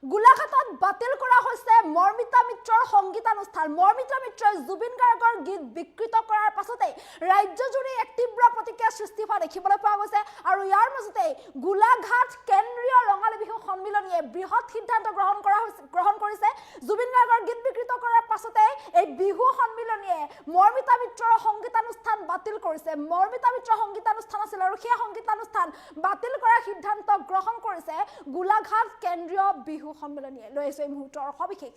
গোলাঘাটত বাতিল কৰা হৈছে মৰ্মিতা মিত্ৰৰ সংগীতানুষ্ঠান। মৰ্মিতা মিত্ৰই জুবিন গাৰ্গৰ গীত বিকৃত কৰাৰ পাছতে ৰাজ্যজুৰি এক তীব্ৰ প্ৰতিক্ৰিয়া সৃষ্টি হোৱা দেখিবলৈ পোৱা গৈছে। আৰু ইয়াৰ মাজতে গোলাঘাট কেন্দ্ৰীয় ৰঙালী বিহু সন্মিলনীয়ে বৃহৎ সিদ্ধান্ত গ্ৰহণ কৰিছে। জুবিন গাৰ্গৰ গীত বিকৃত কৰাৰ পাছতে এই বিহু সন্মিলনীয়ে মৰ্মিতা মিত্ৰৰ সংগীতানুষ্ঠান বাতিল কৰিছে। মৰ্মিতা মিত্ৰৰ সংগীতানুষ্ঠান আছিল আৰু সেই সংগীতানুষ্ঠান বাতিল কৰাৰ সিদ্ধান্ত গ্ৰহণ কৰিছে গোলাঘাট কেন্দ্ৰীয় বিহু সন্মিলনীয়ে। লৈ আহিছো এই মুহূৰ্তৰ সবিশেষ।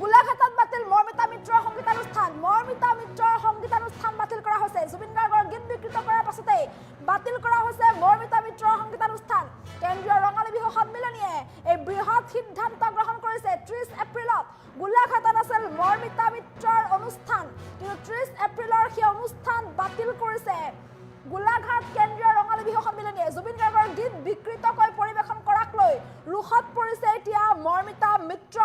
গোলাঘাটত বাতিল মৰ্মিতা মিত্ৰৰ সংগীতানুষ্ঠান। মৰ্মিতা মিত্ৰৰ সংগীতানুষ্ঠান বাতিল কৰা হৈছে। জুবিন গাৰ্গৰ গীত বিকৃত কৰাৰ পাছতে বাতিল কৰা হৈছে মৰ্মিতা মিত্ৰৰ সংগীতানুষ্ঠান। কেন্দ্ৰীয় ৰঙালী বিহু সন্মিলনীয়ে এই বৃহৎ সিদ্ধান্ত গ্ৰহণ কৰিছে। 30 এপ্ৰিলত গোলাঘাটত আছিল মৰ্মিতা মিত্ৰৰ অনুষ্ঠান, কিন্তু 30 এপ্ৰিলৰ সেই অনুষ্ঠান বাতিল কৰিছে গোলাঘাট কেন্দ্ৰীয় ৰঙালী বিহু সন্মিলনীয়ে। জুবিন গাৰ্গৰ গীত বিকৃতকৈ পৰিৱেশন কৰাক লৈ ৰোষত পৰিছে এতিয়া মৰ্মিতা মিত্ৰ।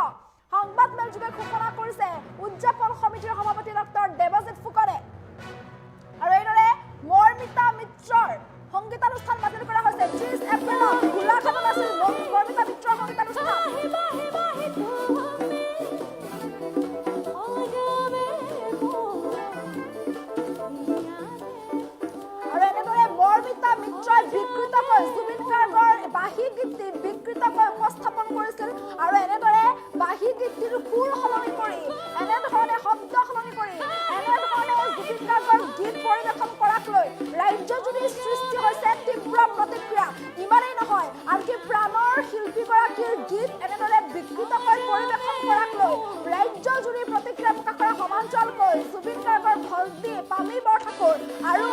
সংবাদ মেলযোগে ঘোষণা কৰিছে উদযাপন সমিতিৰ সভাপতি ডক্টৰ দেৱজিৎ ফুকনে। আৰু এইদৰে মৰ্মিতা মিত্ৰৰ সংগীতানুষ্ঠান বাতিল কৰা হৈছে। 30 এপ্ৰিলত গোলাঘাটত আছিল মৰ্মিতা মিত্ৰৰ সংগীতানুষ্ঠান। মৰ্মিতা মিত্ৰই বিকৃতকৈ জুবিন গাৰ্গৰ বাঁহী গীতটি বিকৃতকৈ উপস্থাপন কৰিছিল আৰু এনেদৰে বাঁহী গীতটিৰ সুৰ সলনি কৰি, এনেধৰণে শব্দ সলনি কৰি, এনেধৰণে জুবিন গাৰ্গৰ গীত পৰিৱেশন কৰাক লৈ ৰাজ্যজুৰি সৃষ্টি হৈছে তীব্ৰ প্ৰতিক্ৰিয়া। ইমানেই নহয়, আনকি প্ৰাণৰ শিল্পীগৰাকীৰ গীত এনেদৰে বিকৃতকৈ পৰিৱেশন কৰাক লৈ ৰাজ্যজুৰি প্ৰতিক্ৰিয়া প্ৰকাশ কৰা সমান্তৰালকৈ জুবিন গাৰ্গৰ ভণ্টি পামী বৰঠাকুৰ আৰু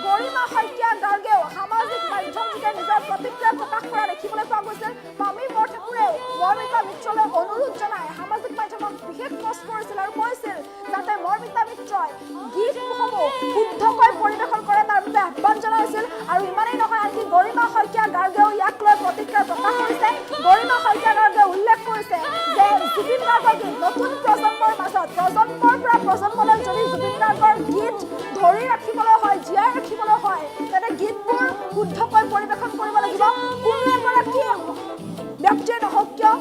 গৰিমা শইকীয়া গাৰ্গেও সামাজিক মাধ্যমযোগে নিজৰ প্ৰতিক্ৰিয়া প্ৰকাশ কৰা দেখিবলৈ পোৱা গৈছিল। পামী বৰঠাকুৰেও মৰ্মিতা মিত্ৰলৈ অনুৰোধ জনাই সামাজিক মাধ্যমত বিশেষ পোষ্ট কৰিছিল আৰু কৈছিল যাতে মৰ্মিতা মিত্ৰই গীতসমূহ শুদ্ধকৈ পৰিৱেশন কৰে তাৰ বাবে আহ্বান জনাইছিল। আৰু ইমানেই নহয়, আনকি গৰিমা শইকীয়া গাৰ্গেও ইয়াক লৈ প্ৰতিক্ৰিয়া প্ৰকাশ কৰিছে। গৰিমা শইকীয়া গাৰ্গে উল্লেখ কৰিছে যে জুবিন গাৰ্গৰ গীত নতুন প্ৰজন্মৰ মাজত, প্ৰজন্মৰ পৰা প্ৰজন্মলৈ যদি জুবিন গাৰ্গৰ গীত ধৰি ৰাখিবলৈ হয়, জীয়াই ৰাখিবলৈ হয়, তেনে গীতবোৰ শুদ্ধকৈ পৰিৱেশন কৰিব লাগিব। কোনো এগৰাকী ব্যক্তিয়ে নহওক কিয়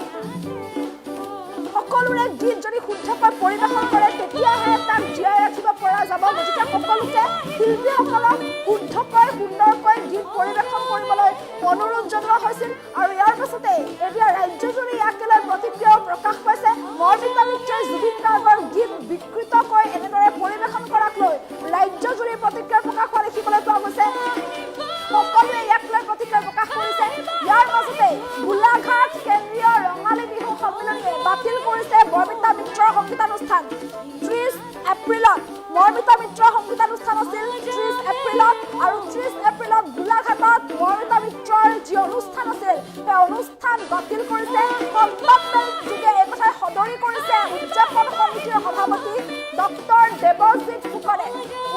সকলোৰে গীত যদি শুদ্ধকৈ পৰিৱেশন কৰে তেতিয়াহে তাক জীয়াই ৰাখিব পৰা যাব। গতিকে সকলোকে শিল্পীসকলক শুদ্ধকৈ সুন্দৰকৈ গীত পৰিৱেশন কৰিবলৈ অনুৰোধ জনোৱা হৈছিল। আৰু ইয়াৰ পাছতে এতিয়া ৰাজ্যজুৰি ইয়াকে লৈ প্ৰতিক্ৰিয়াও প্ৰকাশ পাইছে। মৰ্মিতা মিত্ৰই জুবিন গাৰ্গৰ গীত বিকৃতকৈ এনেদৰে পৰিৱেশন কৰাক লৈ ৰাজ্যজুৰি প্ৰতিক্ৰিয়া প্ৰকাশ হোৱা দেখিবলৈ পোৱা গৈছে। সকলোৱে ইয়াক লৈ প্ৰতিক্ৰিয়া প্ৰকাশ কৰিছে। ইয়াৰ মাজতে গোলাঘাট কেন্দ্ৰীয় ৰঙালী বিহু সন্মিলনীয়ে বাতিল কৰিছে মৰ্মিতা মিত্ৰৰ সংগীতানুষ্ঠান। 30 এপ্ৰিলত মৰ্মিতা মিত্ৰৰ সংগীতানুষ্ঠান আছিল 30 এপ্ৰিলত, আৰু 30 এপ্ৰিলত গোলাঘাটত মৰ্মিতা মিত্ৰৰ যি অনুষ্ঠান আছিল সেই অনুষ্ঠান বাতিল কৰিছে। সংবাদ মেলযোগে এই কথাই সদৰি কৰিছে উদযাপন সমিতিৰ সভাপতি ডক্টৰ দেৱজিৎ ফুকনে।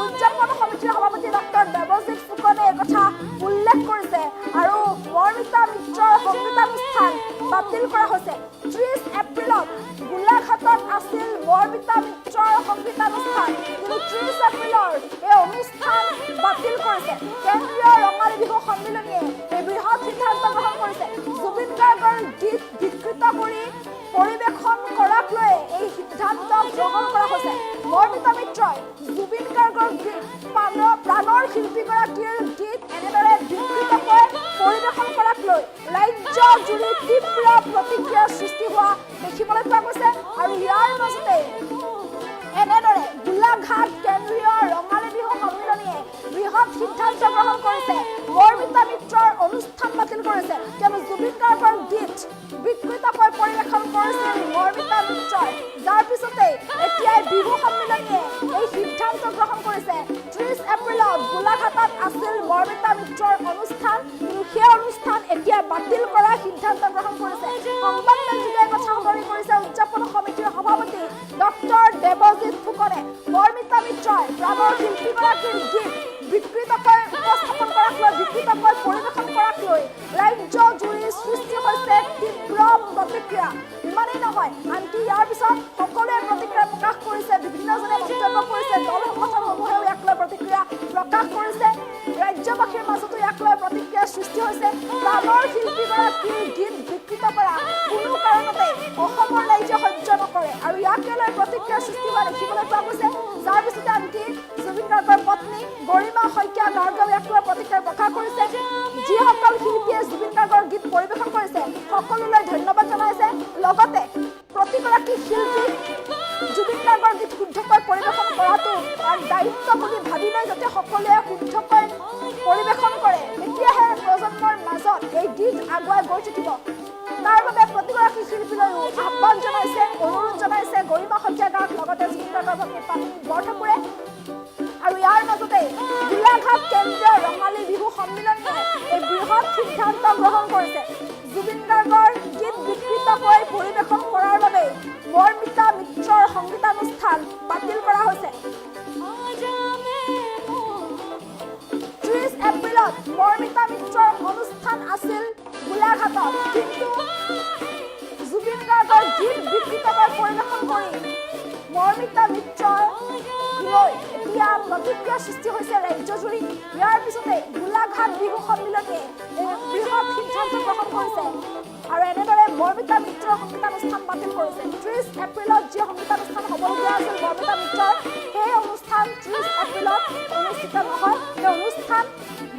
উদযাপন সমিতিৰ সভাপতি ডক্টৰ দেৱজিৎ ফুকনে এই কথা উল্লেখ কৰিছে। আৰু মৰ্মিতা মিত্ৰৰ সংগীতানুষ্ঠান বাতিল কৰা হৈছে। 30 এপ্ৰিলত গোলাঘাটত আছিল মৰ্মিতা মিত্ৰৰ সংগীতানুষ্ঠান, কিন্তু 30 এপ্ৰিলৰ এই অনুষ্ঠান বাতিল কৰিছে। কেন্দ্ৰীয় ৰঙালী বিহু সন্মিলনীয়ে এই বৃহৎ সিদ্ধান্ত গ্ৰহণ কৰিছে। জুবিন গাৰ্গৰ গীত বিকৃত কৰি পৰিৱেশন কৰাক লৈ এই সিদ্ধান্ত গ্ৰহণ কৰা হৈছে। মৰ্মিতা মিত্ৰই জুবিন গাৰ্গৰ গীত, প্ৰাণৰ শিল্পীগৰাকীৰ গীত এনেদৰে বিকৃতকৈ পৰিৱেশন কৰাক লৈ ৰাজ্যজুৰি তীব্ৰ প্ৰতিক্ৰিয়াৰ সৃষ্টি হোৱা দেখিবলৈ পোৱা গৈছে। আৰু ইয়াৰ মাজতে এনেদৰে গোলাঘাট কেন্দ্ৰীয় ৰঙালী বিহু সন্মিলনীয়ে বৃহৎ সিদ্ধান্ত গ্ৰহণ কৰিছে। মৰ্মিতা মিত্ৰৰ অনুষ্ঠান বাতিল কৰিছে, কিয়নো জুবিন গাৰ্গৰ গীত বিকৃতকৈ পৰিৱেশন কৰিছিল মৰ্মিতা মিত্ৰই। যাৰ পিছতে এতিয়া বিহু সন্মিলনীয়ে এই সিদ্ধান্ত গ্ৰহণ কৰিছে। 30 এপ্ৰিলত গোলাঘাটত আছিল মৰ্মিতা মিত্ৰৰ অনুষ্ঠান, কিন্তু সেই অনুষ্ঠান এতিয়া বাতিল কৰাৰ সিদ্ধান্ত গ্ৰহণ কৰিছে। সংবাদ মেলযোগে কথা সদৰি কৰিছে উদযাপন সমিতিৰ সভাপতি ডক্টৰ দেৱজিৎ ফুকনে। মৰ্মিতা মিত্ৰই প্ৰাণৰ শিল্পীগৰাকীৰ গীত বিকৃতকৈ উপস্থাপন কৰাক লৈ, বিকৃতকৈ পৰিৱেশন কৰাক লৈ ৰাজ্যজুৰি সৃষ্টি হৈছে তীব্ৰ প্ৰতিক্ৰিয়া। ইমানেই নহয়, আনকি ইয়াৰ পিছত সকলোৱে প্ৰতিক্ৰিয়া প্ৰকাশ কৰিছে, বিভিন্নজনে মন্তব্য কৰিছে, দল সংগঠনসমূহেও ইয়াক লৈ প্ৰতিক্ৰিয়া প্ৰকাশ কৰিছে। ৰাজ্যবাসীৰ মাজতো ইয়াক লৈ প্ৰতিক্ৰিয়াৰ সৃষ্টি হৈছে। প্ৰাণৰ শিল্পী গৰাকীৰ গীত বিকৃত কৰা কোনো কাৰণতে অসমৰ ৰাইজে সহ্য নকৰে আৰু ইয়াকে লৈ প্ৰতিক্ৰিয়াৰ সৃষ্টি হোৱা দেখিবলৈ পোৱা গৈছে যাৰ পিছতে আনকি জুবিন গাৰ্গৰ পত্নী গৰিমা শইকীয়া গাৰ্গেও ইয়াক লৈ প্ৰতিক্ৰিয়া প্ৰকাশ কৰিছে যিসকল শিল্পীয়ে জুবিন গাৰ্গৰ গীত পৰিৱেশন কৰিছে সকলোলৈ ধন্যবাদ জনাইছে লগতে প্ৰতিগৰাকী শিল্পীক জুবিন গাৰ্গৰ গীত শুদ্ধকৈ পৰিৱেশন কৰাটো এক দায়িত্ব বুলি ভাবি লৈ যাতে সকলোৱে শুদ্ধকৈ পৰিৱেশন কৰে তেতিয়াহে প্ৰজন্মৰ মাজত এই গীত আগুৱাই গৈ থাকিব তাৰ বাবে প্ৰতিগৰাকী শিল্পীলৈও আহ্বান জনাইছে অনুৰোধ জনাইছে গৰিমা শইকীয়া গাৰ্গ লগতে জুবিন গাৰ্গৰ ভগ্নী পানী বৰঠাকুৰে আৰু ইয়াৰ মাজতে গোলাঘাট কেন্দ্ৰীয় ৰঙালী বিহু সন্মিলনে এই বৃহৎ সিদ্ধান্ত গ্ৰহণ কৰিছে জুবিন গাৰ্গৰ গীত বিকৃতকৈ পৰিৱেশন কৰাৰ বাবে মৰ্মিতা মিত্ৰৰ সংগীতানুষ্ঠান বাতিল কৰা হৈছে 30 এপ্ৰিলত মৰ্মিতা মিত্ৰৰ অনুষ্ঠান আছিল গোলাঘাটত কিন্তু জুবিন গাৰ্গৰ গীত বিকৃতকৈ পৰিৱেশন কৰি মৰ্মিতা মিত্ৰৰ লৈ এতিয়া প্ৰতিক্ৰিয়াৰ সৃষ্টি হৈছে ৰাজ্যজুৰি ইয়াৰ পিছতে গোলাঘাট বিহু সন্মিলনে বৃহৎ সিদ্ধান্ত গ্ৰহণ কৰিছে আৰু এনেদৰে মৰ্মিতা মিত্ৰৰ সংগীতানুষ্ঠান বাতিল কৰিছে 30 এপ্ৰিলত যি সংগীতানুষ্ঠান হ'বলগীয়া আছিল মৰ্মিতা মিত্ৰৰ সেই অনুষ্ঠান 30 এপ্ৰিলত অনুষ্ঠিত নহয় সেই অনুষ্ঠান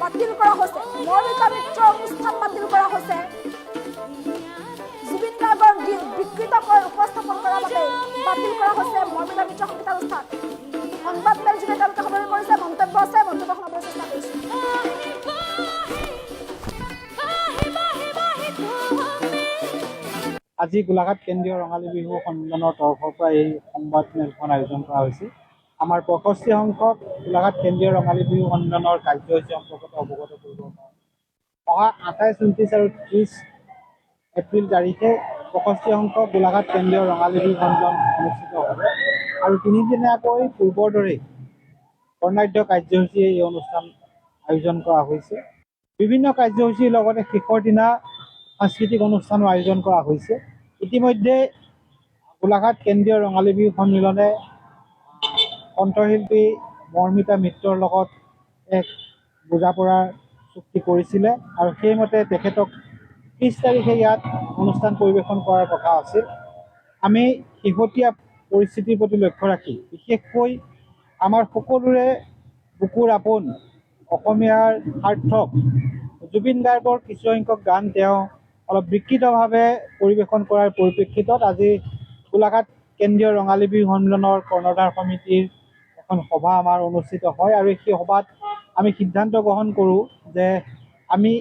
বাতিল কৰা হৈছে মৰ্মিতা মিত্ৰৰ অনুষ্ঠান বাতিল কৰা হৈছে জুবিন গাৰ্গৰ গীত বিকৃতকৈ উপস্থাপন কৰাৰ বাবে বাতিল কৰা হৈছে মৰ্মিতা মিত্ৰৰ সংগীতানুষ্ঠান সংবাদ মেলযোগে তেওঁলোকে সদৰি কৰিছে মন্তব্য আছে মন্তব্য শুনাবলৈ চেষ্টা কৰিছোঁ আজি গোলাঘাট কেন্দ্ৰীয় ৰঙালী বিহু সন্মিলনৰ তৰফৰ পৰা এই সংবাদ মেলখন আয়োজন কৰা হৈছিল আমাৰ 65 সংখ্যক গোলাঘাট কেন্দ্ৰীয় ৰঙালী বিহু সন্মিলনৰ কাৰ্যসূচী সম্পৰ্কত অৱগত কৰিবৰ কাৰণে অহা 28, 29 আৰু 30 এপ্ৰিল তাৰিখে 65 সংখ্যক গোলাঘাট কেন্দ্ৰীয় ৰঙালী বিহু সন্মিলন অনুষ্ঠিত হ'ব আৰু তিনিদিনীয়াকৈ পূৰ্বৰ দৰেই বৰ্ণাঢ্য কাৰ্যসূচীয়ে এই অনুষ্ঠান আয়োজন কৰা হৈছে বিভিন্ন কাৰ্যসূচীৰ লগতে শেষৰ দিনা সাংস্কৃতিক অনুষ্ঠানো আয়োজন কৰা হৈছে ইতিমধ্যে গোলাঘাট কেন্দ্ৰীয় ৰঙালী বিহু সন্মিলনে কণ্ঠশিল্পী মৰ্মিতা মিত্ৰৰ লগত এক বুজাপৰাৰ চুক্তি কৰিছিলে আৰু সেইমতে তেখেতক 30 তাৰিখে ইয়াত অনুষ্ঠান পৰিৱেশন কৰাৰ কথা আছিল আমি শেহতীয়া পৰিস্থিতিৰ প্ৰতি লক্ষ্য ৰাখি বিশেষকৈ আমাৰ সকলোৰে বুকুৰ আপোন অসমীয়াৰ সাৰ্থক জুবিন গাৰ্গৰ কিছুসংখ্যক গান তেওঁ অলপ বিকৃতভাৱে পৰিৱেশন কৰাৰ পৰিপ্ৰেক্ষিতত আজি গোলাঘাট কেন্দ্ৰীয় ৰঙালী বিহু সন্মিলনৰ কৰ্ণধাৰ সমিতিৰ এখন সভা আমাৰ অনুষ্ঠিত হয় আৰু সেই সভাত আমি সিদ্ধান্ত গ্ৰহণ কৰোঁ যে আমি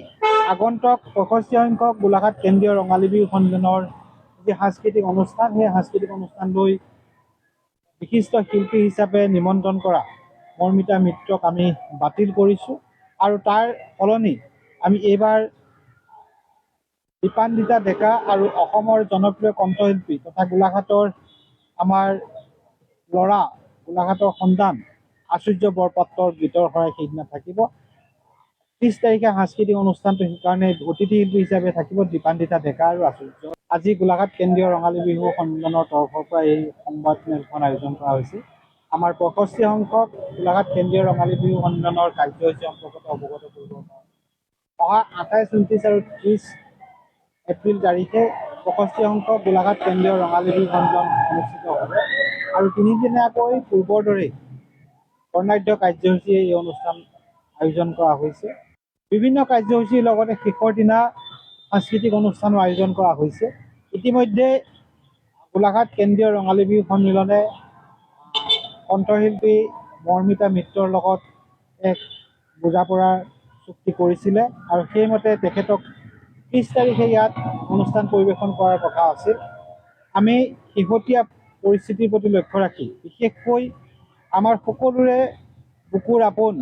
আগন্তুক 65 সংখ্যক গোলাঘাট কেন্দ্ৰীয় ৰঙালী বিহু সন্মিলনৰ যি সাংস্কৃতিক অনুষ্ঠান সেই সাংস্কৃতিক অনুষ্ঠানলৈ বিশিষ্ট শিল্পী হিচাপে নিমন্ত্ৰণ কৰা মৰ্মিতা মিত্ৰক আমি বাতিল কৰিছোঁ আৰু তাৰ সলনি আমি এইবাৰ দীপান্বিতা ডেকা আৰু অসমৰ জনপ্ৰিয় কণ্ঠশিল্পী তথা গোলাঘাটৰ আমাৰ ল'ৰা গোলাঘাটৰ সন্তান আচুৰ্য বৰপাত্ৰৰ গীতৰ শৰাই সেইদিনা থাকিব 30 তাৰিখে সাংস্কৃতিক অনুষ্ঠানটো সেইকাৰণে অতিথি শিল্পী হিচাপে থাকিব দীপান্বিতা ডেকা আৰু আচুৰ্য আজি গোলাঘাট কেন্দ্ৰীয় ৰঙালী বিহু সন্মিলনৰ তৰফৰ পৰা এই সংবাদ মেলখন আয়োজন কৰা হৈছে আমাৰ 65 সংখ্যক গোলাঘাট কেন্দ্ৰীয় ৰঙালী বিহু সন্মিলনৰ কাৰ্যসূচী সম্পৰ্কত অৱগত কৰিবৰ কাৰণে অহা 28, 29 আৰু 30 এপ্ৰিল তাৰিখে 65 সংখ্যক গোলাঘাট কেন্দ্ৰীয় ৰঙালী বিহু সন্মিলন অনুষ্ঠিত হ'ব আৰু তিনিদিনীয়াকৈ পূৰ্বৰ দৰেই বৰ্ণাঢ্য কাৰ্যসূচীয়ে এই অনুষ্ঠান আয়োজন কৰা হৈছে বিভিন্ন কাৰ্যসূচীৰ লগতে শেষৰ দিনা সাংস্কৃতিক অনুষ্ঠানো আয়োজন কৰা হৈছে ইতিমধ্যে গোলাঘাট কেন্দ্ৰীয় ৰঙালী বিহু সন্মিলনে কণ্ঠশিল্পী মৰ্মিতা মিত্ৰৰ লগত এক বুজাপৰাৰ চুক্তি কৰিছিলে আৰু সেইমতে তেখেতক 30 তাৰিখে ইয়াত অনুষ্ঠান পৰিৱেশন কৰাৰ কথা আছিল আমি শেহতীয়া পৰিস্থিতিৰ প্ৰতি লক্ষ্য ৰাখি বিশেষকৈ আমাৰ সকলোৰে বুকুৰ আপোন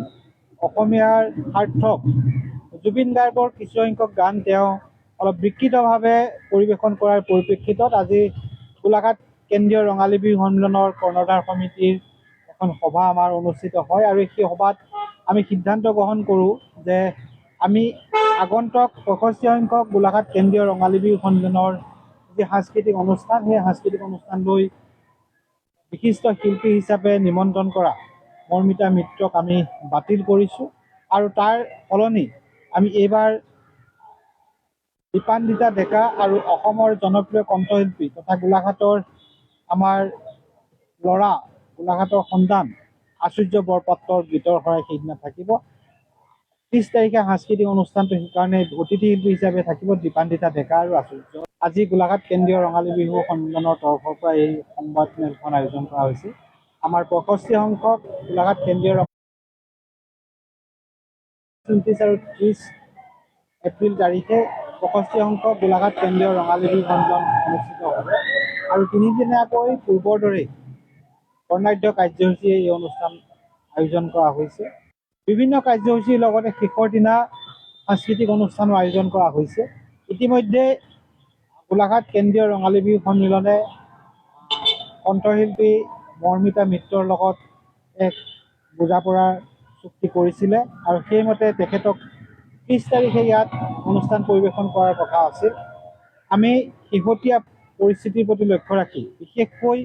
অসমীয়াৰ সাৰ্থক জুবিন গাৰ্গৰ কিছুসংখ্যক গান তেওঁ অলপ বিকৃতভাৱে পৰিৱেশন কৰাৰ পৰিপ্ৰেক্ষিতত আজি গোলাঘাট কেন্দ্ৰীয় ৰঙালী বিহু সন্মিলনৰ কৰ্ণধাৰ সমিতিৰ এখন সভা আমাৰ অনুষ্ঠিত হয় আৰু সেই সভাত আমি সিদ্ধান্ত গ্ৰহণ কৰোঁ যে আমি আগন্তুক 65 সংখ্যক গোলাঘাট কেন্দ্ৰীয় ৰঙালী বিহু সন্মিলনৰ যি সাংস্কৃতিক অনুষ্ঠান সেই সাংস্কৃতিক অনুষ্ঠানলৈ বিশিষ্ট শিল্পী হিচাপে নিমন্ত্ৰণ কৰা মৰ্মিতা মিত্ৰক আমি বাতিল কৰিছোঁ আৰু তাৰ সলনি আমি এইবাৰ দীপান্বিতা ডেকা আৰু অসমৰ জনপ্ৰিয় কণ্ঠশিল্পী তথা গোলাঘাটৰ আমাৰ ল'ৰা, গোলাঘাটৰ সন্তান আচুৰ্য বৰপাত্ৰৰ গীতৰ শৰাই সেইদিনা থাকিব। 30 তাৰিখে সাংস্কৃতিক অনুষ্ঠানটো সেইকাৰণে অতিথি শিল্পী হিচাপে থাকিব দীপান্বিতা ডেকা আৰু আচুৰ্য। আজি গোলাঘাট কেন্দ্ৰীয় ৰঙালী বিহু সন্মিলনৰ তৰফৰ পৰা এই সংবাদমেলখন আয়োজন কৰা হৈছে। আমাৰ 65 সংখ্যক গোলাঘাট কেন্দ্ৰীয় 29 আৰু 30 এপ্ৰিল তাৰিখে 65 সংখ্যক গোলাঘাট কেন্দ্ৰীয় ৰঙালী বিহু সন্মিলন অনুষ্ঠিত হ'ব আৰু তিনিদিনীয়াকৈ পূৰ্বৰ দৰেই বৰ্ণাঢ্য কাৰ্যসূচীয়ে এই অনুষ্ঠান আয়োজন কৰা হৈছে। বিভিন্ন কাৰ্যসূচীৰ লগতে শেষৰ দিনা সাংস্কৃতিক অনুষ্ঠানো আয়োজন কৰা হৈছে। ইতিমধ্যে গোলাঘাট কেন্দ্ৰীয় ৰঙালী বিহু সন্মিলনে কণ্ঠশিল্পী মৰ্মিতা মিত্ৰৰ লগত এক বুজাপৰাৰ চুক্তি কৰিছিলে আৰু সেইমতে তেখেতক 30 তাৰিখে ইয়াত অনুষ্ঠান পৰিৱেশন কৰাৰ কথা আছিল। আমি শেহতীয়া পৰিস্থিতিৰ প্ৰতি লক্ষ্য ৰাখি বিশেষকৈ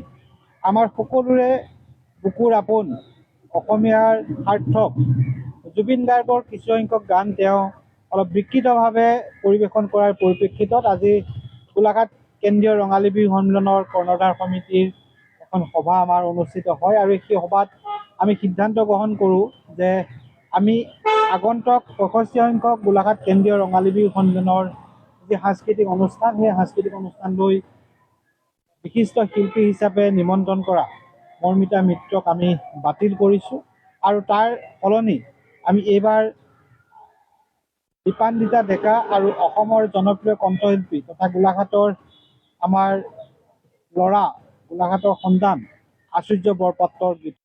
আমাৰ সকলোৰে বুকুৰ আপোন অসমীয়াৰ সাৰ্থক জুবিন গাৰ্গৰ কিছুসংখ্যক গান তেওঁ অলপ বিকৃতভাৱে পৰিৱেশন কৰাৰ পৰিপ্ৰেক্ষিতত আজি গোলাঘাট কেন্দ্ৰীয় ৰঙালী বিহু সন্মিলনৰ কৰ্ণধাৰ সমিতিৰ এখন সভা আমাৰ অনুষ্ঠিত হয় আৰু সেই সভাত আমি সিদ্ধান্ত গ্ৰহণ কৰোঁ যে আমি আগন্তুক 65 সংখ্যক গোলাঘাট কেন্দ্ৰীয় ৰঙালী বিহু সন্মিলনৰ যি সাংস্কৃতিক অনুষ্ঠান, সেই সাংস্কৃতিক অনুষ্ঠানলৈ বিশিষ্ট শিল্পী হিচাপে নিমন্ত্ৰণ কৰা মৰ্মিতা মিত্ৰক আমি বাতিল কৰিছোঁ আৰু তাৰ সলনি আমি এইবাৰ দীপান্বিতা ডেকা আৰু অসমৰ জনপ্ৰিয় কণ্ঠশিল্পী তথা গোলাঘাটৰ আমাৰ ল'ৰা, গোলাঘাটৰ সন্তান আচুৰ্য বৰপাত্ৰৰ গীত